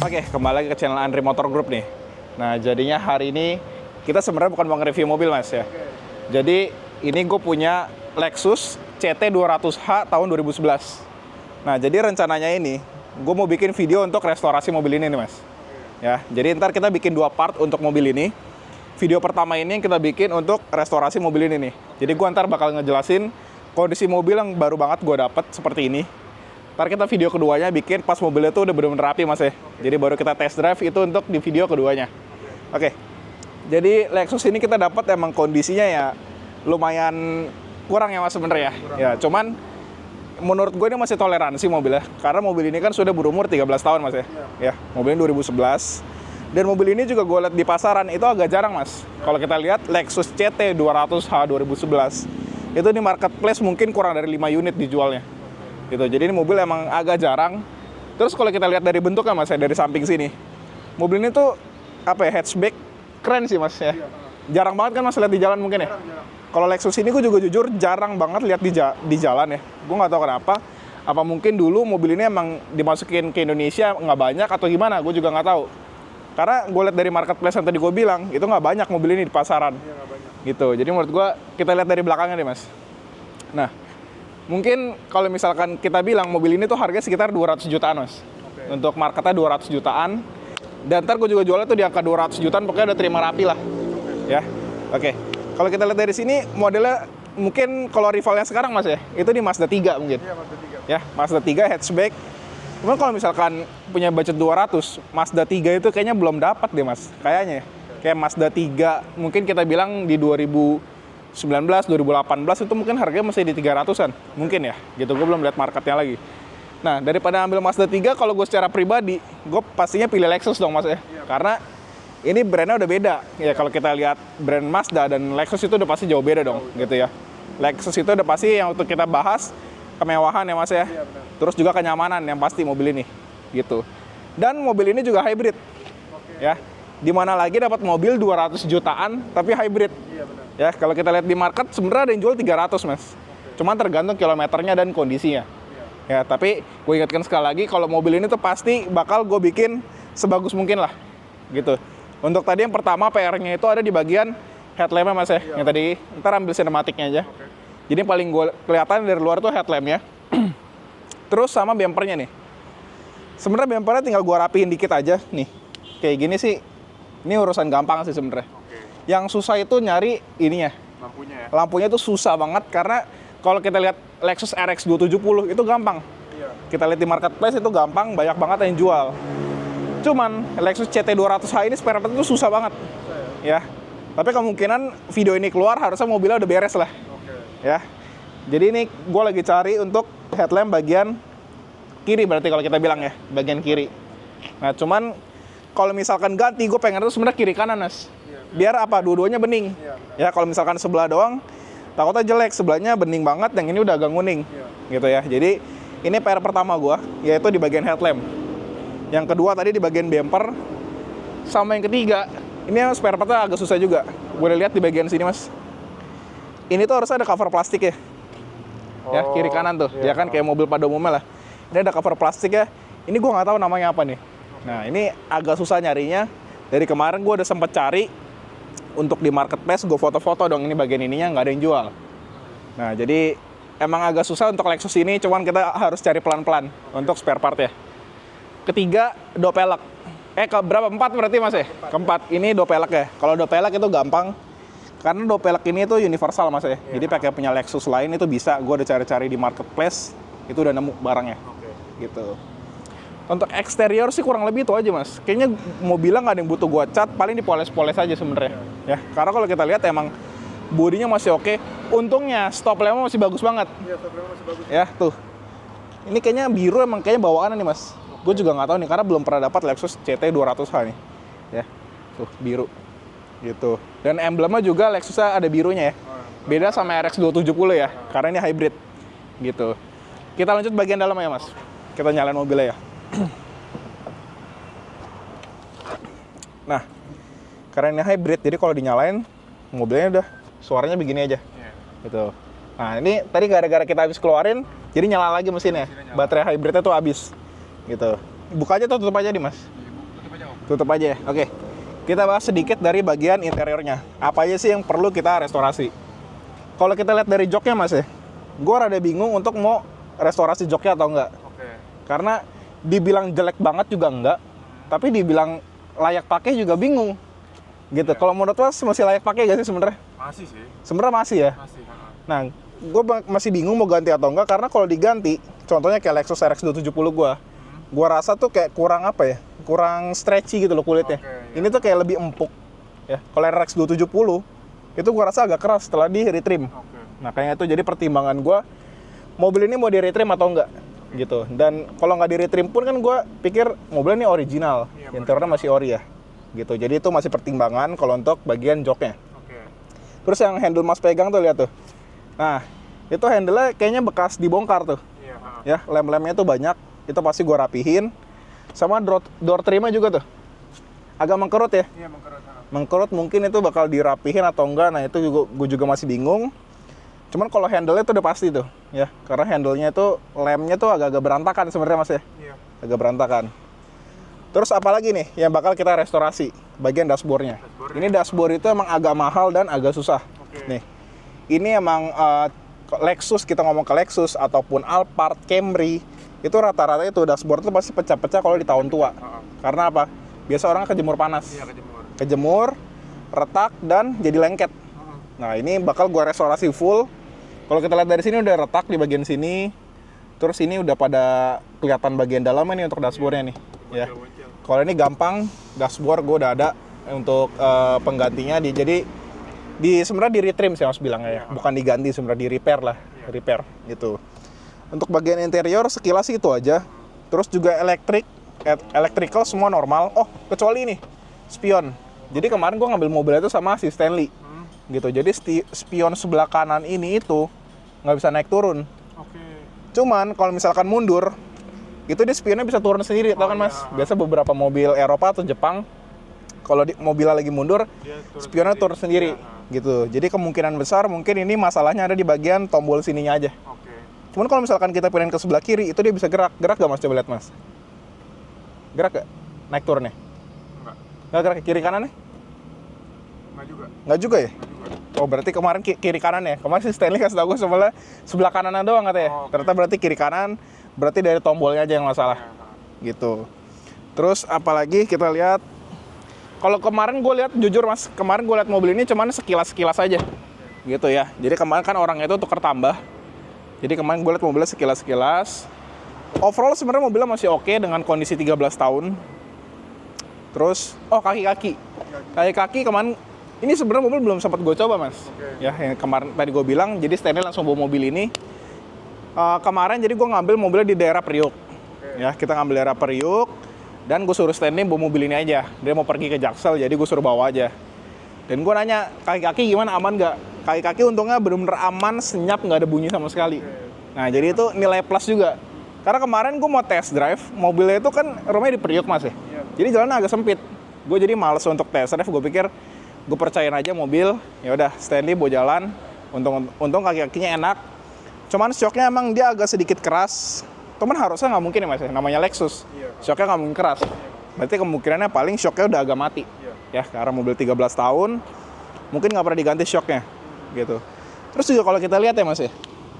Oke, kembali lagi ke channel Andri Motor Group nih. Nah, jadinya hari ini kita sebenarnya bukan mau nge-review mobil, Mas ya. Jadi, ini gue punya Lexus CT 200H tahun 2011. Nah, jadi rencananya ini gue mau bikin video untuk restorasi mobil ini nih, Mas. Ya, jadi ntar kita bikin 2 part untuk mobil ini. Video pertama ini yang kita bikin untuk restorasi mobil ini nih. Jadi gue ntar bakal ngejelasin kondisi mobil yang baru banget gue dapet seperti ini. Ntar kita video keduanya bikin pas mobilnya tuh udah bener-bener rapi, Mas ya. Jadi baru kita test drive itu untuk di video keduanya. Oke. Jadi Lexus ini kita dapat emang kondisinya ya lumayan kurang ya, Mas, sebenarnya ya. Ya, cuman menurut gue ini masih toleransi mobilnya. Karena mobil ini kan sudah berumur 13 tahun, Mas ya. Ya, mobilnya 2011. Dan mobil ini juga gue lihat di pasaran itu agak jarang, Mas. Kalau kita lihat Lexus CT 200H 2011 itu di marketplace mungkin kurang dari 5 unit dijualnya. Gitu. Jadi ini mobil emang agak jarang. Terus kalau kita lihat dari bentuknya, Mas ya, dari samping sini, mobil ini tuh apa ya, hatchback keren sih, Mas ya. Jarang banget kan Mas lihat di jalan mungkin ya. Kalau Lexus ini gue juga jujur jarang banget lihat di jalan ya. Gue nggak tahu kenapa. Apa mungkin dulu mobil ini emang dimasukin ke Indonesia nggak banyak atau gimana? Gue juga nggak tahu. Karena gue lihat dari marketplace yang tadi gue bilang itu nggak banyak mobil ini di pasaran. Gitu. Jadi menurut gue kita lihat dari belakangnya deh, Mas. Nah, mungkin kalau misalkan kita bilang mobil ini tuh harganya sekitar 200 jutaan, Mas. Untuk marketnya 200 jutaan. Dan ntar gue juga jualnya tuh di angka 200 jutaan, pokoknya udah terima rapi lah. Ya, oke. Kalau kita lihat dari sini, modelnya mungkin kalau rivalnya sekarang, Mas ya, itu di Mazda 3 mungkin. Iya, Mazda 3. Ya, Mazda 3 hatchback. Cuman kalau misalkan punya budget 200, Mazda 3 itu kayaknya belum dapat deh, Mas. Kayaknya ya. Kayak Mazda 3, mungkin kita bilang di 2019, 2018 itu mungkin harganya masih di 300-an. Mungkin ya, gitu. Gue belum lihat marketnya lagi. Nah, daripada ambil Mazda 3, kalau gue secara pribadi, gue pastinya pilih Lexus dong, Mas ya. Karena ini brandnya udah beda. Ya, kalau kita lihat brand Mazda dan Lexus itu udah pasti jauh beda dong, gitu ya. Lexus itu udah pasti yang untuk kita bahas, kemewahan ya, Mas ya. Terus juga kenyamanan yang pasti mobil ini, gitu. Dan mobil ini juga hybrid. Ya. Di mana lagi dapat mobil 200 jutaan tapi hybrid. Ya, kalau kita lihat di market sebenarnya ada yang jual 300, Mas. Cuman tergantung kilometernya dan kondisinya. Ya, tapi gue ingatkan sekali lagi kalau mobil ini tuh pasti bakal gue bikin sebagus mungkin lah. Gitu. Untuk tadi yang pertama PR-nya itu ada di bagian headlamp-nya, Mas ya. Yang tadi ntar ambil sinematiknya aja. Jadi yang paling gue kelihatan dari luar tuh headlamp-nya. Terus sama bumpernya nih. Sebenarnya bumpernya tinggal gue rapihin dikit aja nih. Kayak gini sih. Ini urusan gampang sih sebenarnya. Yang susah itu nyari ininya. Lampunya ya? Lampunya itu susah banget karena kalau kita lihat Lexus RX 270 itu gampang. Iya. Kita lihat di marketplace itu gampang, banyak banget yang jual. Cuman Lexus CT 200H ini spare part itu susah banget. Ya. Tapi kemungkinan video ini keluar harusnya mobilnya udah beres lah. Ya. Jadi ini gue lagi cari untuk headlamp bagian kiri berarti kalau kita bilang ya, bagian kiri. Nah, cuman kalau misalkan ganti gue pengen itu sebenarnya kiri kanan, Mas. Biar apa? Dua-duanya bening. Ya, kalau misalkan sebelah doang takutnya jelek, sebelahnya bening banget, yang ini udah agak nguning. Gitu ya. Jadi ini PR pertama gue, yaitu di bagian headlamp. Yang kedua tadi di bagian bumper. Sama yang ketiga, ini yang spare partnya agak susah juga. Boleh lihat di bagian sini, Mas. Ini tuh harusnya ada cover plastik ya. Ya, kiri kanan tuh. Ya kan kayak mobil pada umumnya lah. Ini ada cover plastik ya. Ini gue nggak tahu namanya apa nih. Nah, ini agak susah nyarinya. Dari kemarin gue udah sempet cari untuk di marketplace, gue foto-foto dong, ini bagian ininya nggak ada yang jual. Nah, jadi emang agak susah untuk Lexus ini, cuman kita harus cari pelan-pelan untuk spare part ya. Ketiga, do pelek. Berapa? 4 berarti, Mas ya? Keempat, ini do pelek ya. Kalau do pelek itu gampang, karena do pelek ini itu universal, Mas ya. Jadi pakai punya Lexus lain itu bisa, gue udah cari-cari di marketplace, itu udah nemu barangnya. Gitu. Untuk eksterior sih kurang lebih itu aja, Mas. Kayaknya mobilnya nggak ada yang butuh gua cat, paling dipoles-poles aja sebenarnya. Ya, karena kalau kita lihat emang bodinya masih oke. Untungnya stop lamp masih bagus banget. Iya, stop lamp masih bagus. Ya, tuh. Ini kayaknya biru emang kayaknya bawaan nih, Mas. Gue juga nggak tahu nih karena belum pernah dapat Lexus CT 200H nih. Ya. Tuh, biru. Gitu. Dan emblemnya juga Lexusnya ada birunya ya. Beda sama RX 270 ya, karena ini hybrid. Gitu. Kita lanjut bagian dalam ya, Mas. Kita nyalain mobilnya ya. Nah, karena ini hybrid, jadi kalau dinyalain mobilnya udah suaranya begini aja. Gitu. Nah, ini tadi gara-gara kita habis keluarin, jadi nyala lagi mesinnya. Baterai hybridnya tuh habis. Gitu. Buka aja tuh, tutup aja nih, Mas. Tutup aja ya. Oke. Kita bahas sedikit dari bagian interiornya. Apa aja sih yang perlu kita restorasi? Kalau kita lihat dari joknya Mas ya, gue rada bingung untuk mau restorasi joknya atau enggak. Karena dibilang jelek banget juga enggak, tapi dibilang layak pakai juga bingung. Gitu. Kalau menurut Mas masih layak pakai gak sih sebenarnya? Masih sih. Sebenarnya masih ya. Masih. Nah, gue masih bingung mau ganti atau enggak karena kalau diganti, contohnya kayak Lexus RX 270 gue rasa tuh kayak kurang apa ya? Kurang stretchy gitu loh kulitnya. Ini tuh kayak lebih empuk. Ya, kalau RX 270 itu gue rasa agak keras setelah di retrim. Nah, kayaknya itu jadi pertimbangan gue mobil ini mau di retrim atau enggak gitu. Dan kalau nggak di retrim pun kan gue pikir mobil ini original, interiornya masih ori ya. Gitu. Jadi itu masih pertimbangan kalau untuk bagian joknya. Terus yang handle Mas pegang tuh lihat tuh. Nah, itu handle-nya kayaknya bekas dibongkar tuh. Ya, lem-lemnya tuh banyak. Itu pasti gue rapihin. Sama door trimnya juga tuh. Agak mengkerut ya? Iya, mengkerut. Mengkerut mungkin itu bakal dirapihin atau enggak. Nah, itu juga gue juga masih bingung. Cuman kalau handle-nya tuh udah pasti tuh, ya. Karena handle-nya tuh lemnya tuh agak-agak berantakan sebenarnya Mas ya. Iya. Agak berantakan. Terus apalagi nih yang bakal kita restorasi? Bagian dashboard-nya. Ini dashboard itu emang agak mahal dan agak susah. Nih. Ini emang Lexus, kita ngomong ke Lexus ataupun Alphard, Camry, itu rata-rata itu dashboard itu pasti pecah-pecah kalau di tahun tua. Karena apa? Biasa orang kejemur panas. Iya, Kejemur, retak, dan jadi lengket. Nah, ini bakal gua restorasi full. Kalau kita lihat dari sini udah retak di bagian sini. Terus ini udah pada kelihatan bagian dalamnya nih untuk dashboardnya nih. Ya. Kalau ini gampang, dashboard gua udah ada untuk penggantinya. Jadi sebenarnya di retrim sih Mas bilang ya. Bukan diganti, sebenarnya di repair lah. Repair gitu. Untuk bagian interior sekilas itu aja. Terus juga electrical semua normal. Oh, kecuali ini spion. Jadi kemarin gue ngambil mobil itu sama si Stanley. Gitu. Jadi spion sebelah kanan ini itu nggak bisa naik turun. Cuman kalau misalkan mundur, itu dia spionnya bisa turun sendiri, tau kan Mas? Biasa beberapa mobil Eropa atau Jepang, kalau mobilnya lagi mundur, spionnya turun sendiri. Gitu. Jadi kemungkinan besar mungkin ini masalahnya ada di bagian tombol sininya aja. Cuman kalau misalkan kita pindahin ke sebelah kiri, itu dia bisa gerak. Gerak gak Mas? Coba lihat Mas. Gerak gak? Naik turunnya? Nggak gerak kiri kanannya? Nggak juga ya? Oh, berarti kemarin kiri kanan ya? Kemarin si Stanley kasih tau gue sebelah kanan doang katanya. Ternyata berarti kiri kanan, berarti dari tombolnya aja yang masalah. Gitu. Terus apalagi kita lihat, kalau kemarin gue lihat, jujur Mas, kemarin gue lihat mobil ini cuman sekilas-sekilas aja. Gitu ya. Jadi kemarin kan orangnya itu tukar tambah. Jadi kemarin gue lihat mobilnya sekilas-sekilas. Overall sebenarnya mobilnya masih oke dengan kondisi 13 tahun. Terus, kaki-kaki. Kaki-kaki kemarin, ini sebenarnya mobil belum sempat gue coba Mas. Ya, yang kemarin tadi gue bilang, jadi Stanley langsung bawa mobil ini. Kemarin jadi gue ngambil mobilnya di daerah Priuk. Ya, kita ngambil daerah Priuk. Dan gue suruh Stanley bawa mobil ini aja. Dia mau pergi ke Jaksel, jadi gue suruh bawa aja. Dan gue nanya, kaki-kaki gimana, aman nggak? Kaki-kaki untungnya benar-benar aman, senyap, nggak ada bunyi sama sekali. Nah, jadi itu nilai plus juga. Karena kemarin gue mau test drive, mobilnya itu kan rumahnya di Priuk Mas ya. Jadi jalannya agak sempit. Gue jadi males untuk test drive, gue pikir gue percayain aja mobil. Ya udah, Stanley bawa jalan. Untung kaki-kakinya enak. Cuman shocknya emang dia agak sedikit keras. Cuman harusnya nggak mungkin ya Mas ya, namanya Lexus. Shocknya nggak mungkin keras. Berarti kemungkinannya paling shocknya udah agak mati. Ya, karena mobil 13 tahun, mungkin nggak pernah diganti shocknya. Gitu. Terus juga kalau kita lihat ya Mas ya,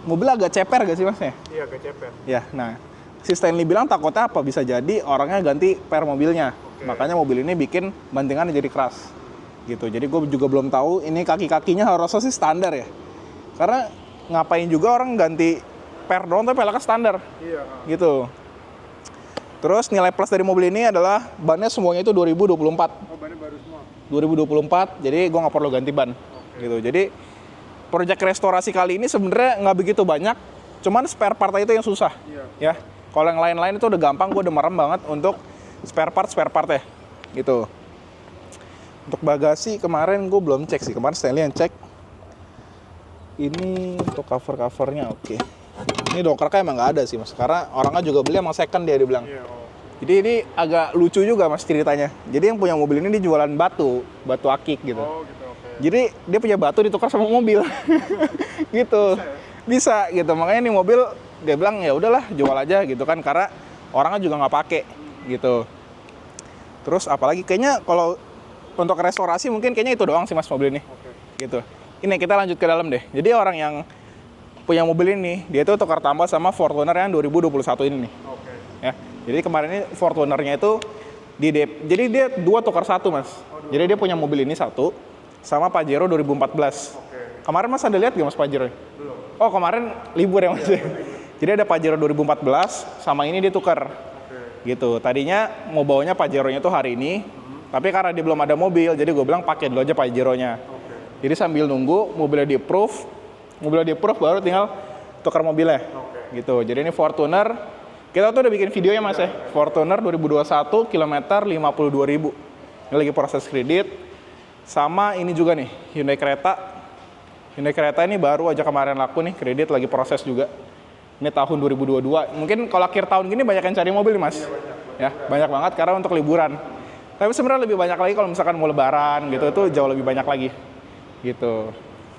mobil agak ceper gak sih Mas ya? Iya, agak ceper. Ya, nah si Stanley bilang takutnya apa? Bisa jadi orangnya ganti per mobilnya. Makanya mobil ini bikin bantingannya jadi keras. Gitu. Jadi gue juga belum tahu ini kaki-kakinya harusnya sih standar ya. Karena ngapain juga orang ganti per doang tapi peleknya standar. Iya. Gitu. Terus nilai plus dari mobil ini adalah bannya semuanya itu 2024. Oh, bannya baru semua. 2024, jadi gue nggak perlu ganti ban. Gitu. Jadi proyek restorasi kali ini sebenarnya nggak begitu banyak, cuman spare part itu yang susah. Ya. Kalau yang lain-lain itu udah gampang, gue udah merem banget untuk spare part ya. Gitu. Untuk bagasi kemarin gue belum cek sih, kemarin Stanley yang cek. Ini untuk cover-covernya oke. Ini dongkraknya emang nggak ada sih Mas, karena orangnya juga beli emang second dia bilang. Jadi ini agak lucu juga Mas ceritanya. Jadi yang punya mobil ini dia jualan batu akik gitu. Jadi dia punya batu ditukar sama mobil. Gitu. Bisa gitu. Makanya nih mobil dia bilang ya udahlah jual aja gitu kan, karena orangnya juga nggak pakai gitu. Terus apalagi kayaknya kalau untuk restorasi mungkin kayaknya itu doang sih mas mobil ini. Gitu. Ini kita lanjut ke dalam deh. Jadi orang yang punya mobil ini, dia itu tukar tambah sama Fortuner yang 2021 ini nih. Ya. Jadi kemarin ini Fortunernya itu jadi dia 2 tukar 1 mas. Jadi dia punya mobil ini 1 sama Pajero 2014. Kemarin mas ada lihat gak mas Pajero? Belum. Oh kemarin libur ya mas. Jadi ada Pajero 2014 sama ini dia tukar. Gitu. Tadinya mau bawanya Pajero-nya tuh hari ini, tapi karena dia belum ada mobil, jadi gue bilang pakai dulu aja Pajero-nya. Jadi sambil nunggu mobilnya di-approve baru tinggal tukar mobilnya. Gitu. Jadi ini Fortuner, kita tuh udah bikin videonya mas ya. Fortuner 2021 kilometer 52.000. Ini lagi proses kredit. Sama ini juga nih, Hyundai Creta. Hyundai Creta ini baru aja kemarin laku nih, kredit lagi proses juga. Ini tahun 2022. Mungkin kalau akhir tahun gini banyak yang cari mobil nih mas. Ya, banyak banget karena untuk liburan. Tapi sebenarnya lebih banyak lagi kalau misalkan mau lebaran gitu, itu jauh lebih banyak lagi. Gitu.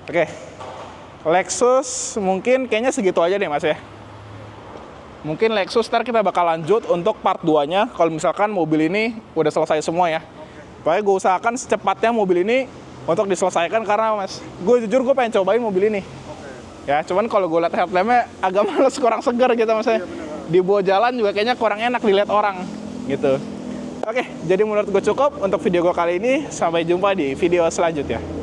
Oke. Lexus mungkin kayaknya segitu aja deh mas ya. Mungkin Lexus ntar kita bakal lanjut untuk part 2-nya kalau misalkan mobil ini udah selesai semua ya. Pokoknya gue usahakan secepatnya mobil ini untuk diselesaikan karena mas, gue jujur gue pengen cobain mobil ini. Ya, cuman kalau gue liat headlampnya agak males, kurang segar gitu mas ya. Dibawa jalan juga kayaknya kurang enak dilihat orang gitu. Oke, jadi menurut gue cukup untuk video gue kali ini. Sampai jumpa di video selanjutnya.